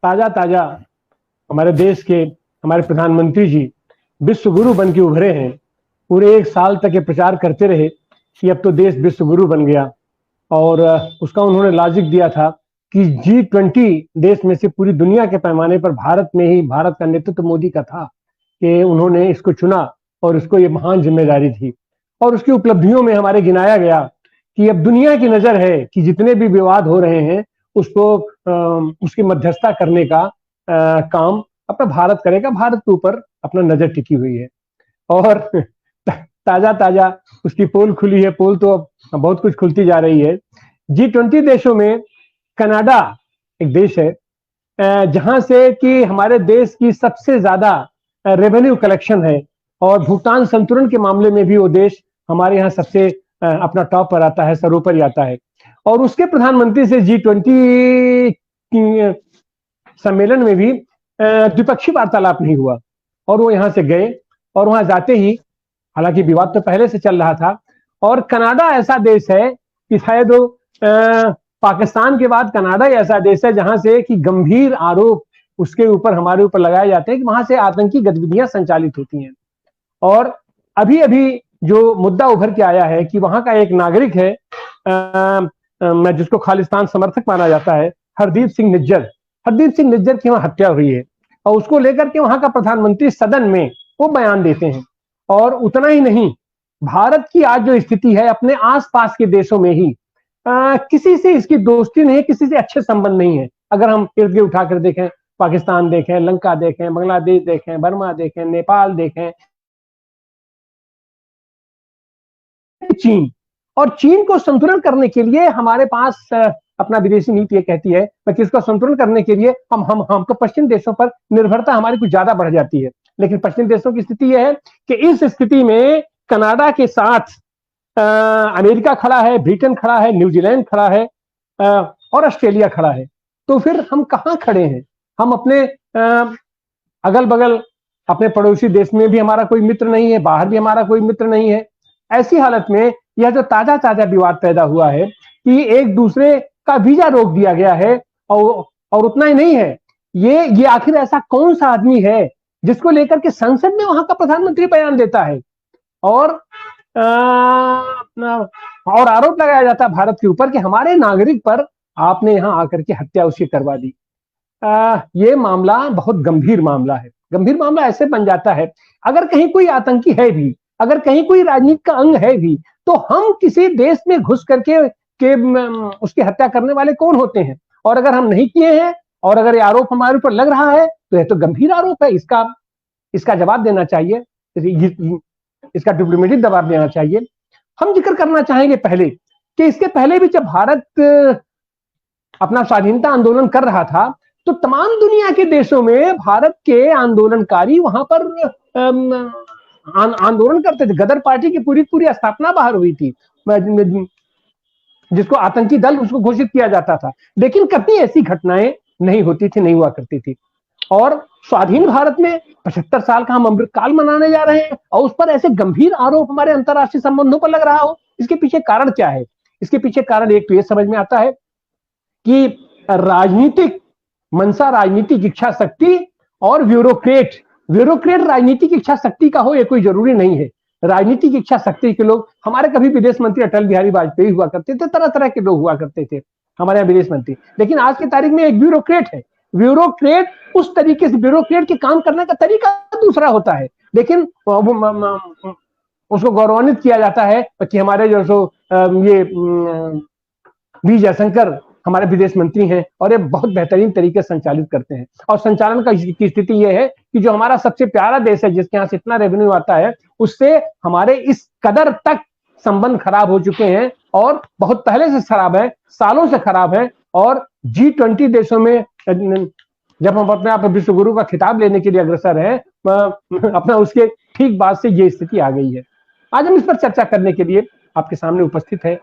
ताजा ताजा हमारे देश के हमारे प्रधानमंत्री जी विश्व गुरु बन के उभरे हैं। पूरे 1 साल तक ये प्रचार करते रहे कि अब तो देश विश्व गुरु बन गया, और उसका उन्होंने लॉजिक दिया था कि G20 देश में से पूरी दुनिया के पैमाने पर भारत में ही भारत का नेतृत्व मोदी का था कि उन्होंने इसको चुना और उसको ये महान जिम्मेदारी थी। और उसकी उपलब्धियों में हमारे गिनाया गया कि अब दुनिया की नजर है कि जितने भी विवाद हो रहे हैं उसको उसकी मध्यस्थता करने का काम अपना भारत करेगा। भारत के ऊपर अपना नजर टिकी हुई है। और ताजा ताजा उसकी पोल खुली है। पोल तो अब बहुत कुछ खुलती जा रही है। G20 देशों में कनाडा एक देश है जहां से कि हमारे देश की सबसे ज्यादा रेवेन्यू कलेक्शन है, और भुगतान संतुलन के मामले में भी वो देश हमारे यहाँ सबसे अपना टॉप पर आता है, सर्वोपरि आता है। और उसके प्रधानमंत्री से G20 सम्मेलन में भी द्विपक्षीय वार्तालाप नहीं हुआ, और वो यहां से गए। और वहां जाते ही, हालांकि विवाद तो पहले से चल रहा था, और कनाडा ऐसा देश है कि शायद वो पाकिस्तान के बाद कनाडा ही ऐसा देश है जहां से कि गंभीर आरोप उसके ऊपर हमारे ऊपर लगाए जाते हैं कि वहां से आतंकी गतिविधियां संचालित होती हैं। और अभी अभी जो मुद्दा उभर के आया है कि वहां का एक नागरिक है, मैं जिसको खालिस्तान समर्थक माना जाता है, हरदीप सिंह निज्जर की वहां हत्या हुई है, और उसको लेकर के वहां का प्रधानमंत्री सदन में वो बयान देते हैं। और उतना ही नहीं, भारत की आज जो स्थिति है, अपने आसपास के देशों में ही किसी से इसकी दोस्ती नहीं है, किसी से अच्छे संबंध नहीं है। अगर हम इर्द गिर्द उठाकर देखें, पाकिस्तान देखें, लंका देखें, बांग्लादेश देखें, बर्मा देखें, नेपाल देखें, चीन, और चीन को संतुलन करने के लिए हमारे पास अपना विदेशी नीति ये कहती है कि इसको संतुलन करने के लिए हमको पश्चिम देशों पर निर्भरता हमारी कुछ ज्यादा बढ़ जाती है। लेकिन पश्चिम देशों की स्थिति यह है कि इस स्थिति में कनाडा के साथ अमेरिका खड़ा है, ब्रिटेन खड़ा है, न्यूजीलैंड खड़ा है, और ऑस्ट्रेलिया खड़ा है। तो फिर हम कहां खड़े हैं? हम अपने अगल बगल अपने पड़ोसी देश में भी हमारा कोई मित्र नहीं है, बाहर भी हमारा कोई मित्र नहीं है। ऐसी हालत में यह जो ताजा ताजा विवाद पैदा हुआ है कि एक दूसरे का वीजा रोक दिया गया है, और उतना ही नहीं है, ये आखिर ऐसा कौन सा आदमी है जिसको लेकर के संसद में वहां का प्रधानमंत्री बयान देता है, और आरोप लगाया जाता है भारत के ऊपर कि हमारे नागरिक पर आपने यहां आकर के हत्या उसकी करवा दी। ये मामला बहुत गंभीर मामला है। गंभीर मामला ऐसे बन जाता है, अगर कहीं कोई आतंकी है भी, अगर कहीं कोई राजनीति का अंग है भी, तो हम किसी देश में घुस करके उसकी हत्या करने वाले कौन होते हैं? और अगर हम नहीं किए हैं, और अगर ये आरोप हमारे ऊपर लग रहा है, तो यह तो गंभीर आरोप है। इसका जवाब देना चाहिए, इसका डिप्लोमेटिक जवाब देना चाहिए। हम जिक्र करना चाहेंगे पहले कि इसके पहले भी जब भारत अपना स्वाधीनता आंदोलन कर रहा था, तो तमाम दुनिया के देशों में भारत के आंदोलनकारी वहां पर आंदोलन करते थे। गदर पार्टी की पूरी स्थापना बाहर हुई थी, जिसको आतंकी दल उसको घोषित किया जाता था। लेकिन कभी ऐसी घटनाएं नहीं होती थी, नहीं हुआ करती थी। और स्वाधीन भारत में 75 साल का हम अमृतकाल मनाने जा रहे हैं, और उस पर ऐसे गंभीर आरोप हमारे अंतरराष्ट्रीय संबंधों पर लग रहा हो, इसके पीछे कारण क्या है? इसके पीछे कारण एक तो ये समझ में आता है कि राजनीतिक मनसा, राजनीतिक इच्छा शक्ति और ब्यूरोक्रेट राजनीतिक इच्छा शक्ति का हो, ये कोई जरूरी नहीं है। राजनीतिक इच्छा शक्ति के लोग, हमारे कभी विदेश मंत्री अटल बिहारी वाजपेयी हुआ करते थे, तरह तरह के लोग हुआ करते थे हमारे यहाँ विदेश मंत्री। लेकिन आज की तारीख में एक ब्यूरोक्रेट है। ब्यूरोक्रेट उस तरीके से, ब्यूरोक्रेट के काम करने का तरीका दूसरा होता है, लेकिन उसको गौरवान्वित किया जाता है कि हमारे जो सो ये वी जयशंकर हमारे विदेश मंत्री हैं, और ये बहुत बेहतरीन तरीके से संचालित करते हैं। और संचालन की स्थिति यह है कि जो हमारा सबसे प्यारा देश है, जिसके यहाँ से इतना रेवेन्यू आता है, उससे हमारे इस कदर तक संबंध खराब हो चुके हैं, और बहुत पहले से खराब है, सालों से खराब है। और G20 देशों में जब हम अपने आप विश्व गुरु का खिताब लेने के लिए अग्रसर हैं, अपना उसके ठीक बाद से ये स्थिति आ गई है। आज हम इस पर चर्चा करने के लिए आपके सामने उपस्थित है।